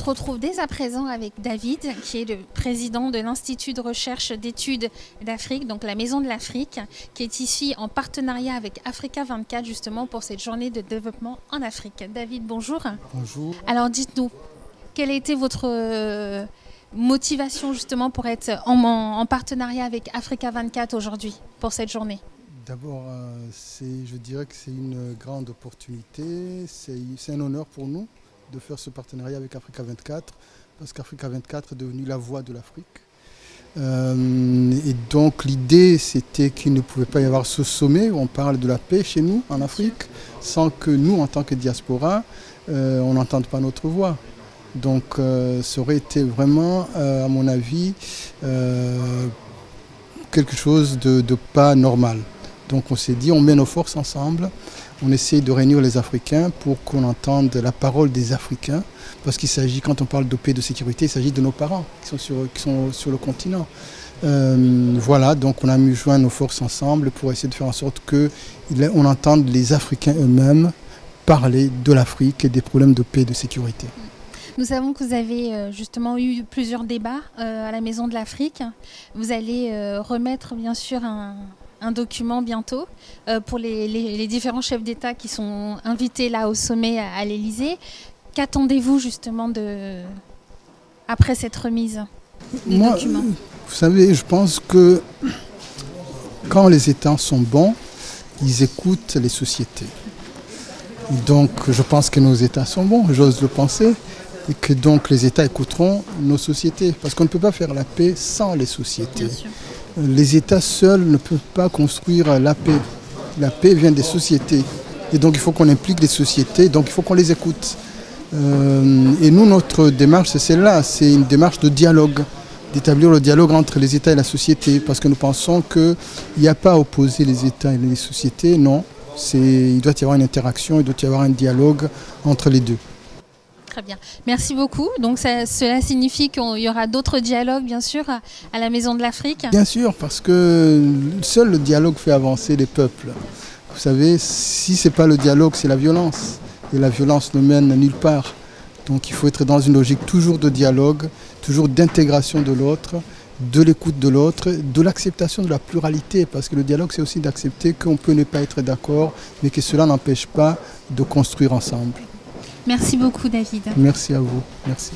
se retrouve dès à présent avec David, qui est le président de l'Institut de recherche d'études d'Afrique, donc la Maison de l'Afrique, qui est ici en partenariat avec Africa 24 justement pour cette journée de développement en Afrique. David, bonjour. Bonjour. Alors dites-nous, quelle a été votre motivation justement pour être en partenariat avec Africa 24 aujourd'hui pour cette journée? D'abord, je dirais que c'est une grande opportunité, c'est un honneur pour nous de faire ce partenariat avec Africa 24 parce qu'Africa 24 est devenu la voix de l'Afrique. Et donc l'idée c'était qu'il ne pouvait pas y avoir ce sommet où on parle de la paix chez nous en Afrique sans que nous en tant que diaspora on n'entende pas notre voix. Donc ça aurait été vraiment à mon avis quelque chose de pas normal. Donc on s'est dit on met nos forces ensemble, on essaye de réunir les Africains pour qu'on entende la parole des Africains parce qu'il s'agit, quand on parle de paix et de sécurité, il s'agit de nos parents qui sont sur le continent. Voilà, donc on a mis joint nos forces ensemble pour essayer de faire en sorte qu'on entende les Africains eux-mêmes parler de l'Afrique et des problèmes de paix et de sécurité. Nous savons que vous avez justement eu plusieurs débats à la Maison de l'Afrique. Vous allez remettre bien sûr un document bientôt pour les différents chefs d'État qui sont invités là au sommet à l'Élysée. Qu'attendez-vous justement après cette remise des documents? Vous savez, je pense que quand les États sont bons, ils écoutent les sociétés. Donc je pense que nos États sont bons, j'ose le penser, et que donc les États écouteront nos sociétés. Parce qu'on ne peut pas faire la paix sans les sociétés. Les États seuls ne peuvent pas construire la paix. La paix vient des sociétés. Et donc il faut qu'on implique les sociétés, donc il faut qu'on les écoute. Et nous, notre démarche, c'est celle-là, c'est une démarche de dialogue, d'établir le dialogue entre les États et la société, parce que nous pensons qu'il n'y a pas à opposer les États et les sociétés, non. Il doit y avoir une interaction, il doit y avoir un dialogue entre les deux. Très bien. Merci beaucoup. Donc cela signifie qu'il y aura d'autres dialogues, bien sûr, à la Maison de l'Afrique? Bien sûr, parce que seul le dialogue fait avancer les peuples. Vous savez, si ce n'est pas le dialogue, c'est la violence. Et la violence ne mène nulle part. Donc il faut être dans une logique toujours de dialogue, toujours d'intégration de l'autre, de l'écoute de l'autre, de l'acceptation de la pluralité. Parce que le dialogue, c'est aussi d'accepter qu'on peut ne pas être d'accord, mais que cela n'empêche pas de construire ensemble. Merci beaucoup, David. Merci à vous. Merci.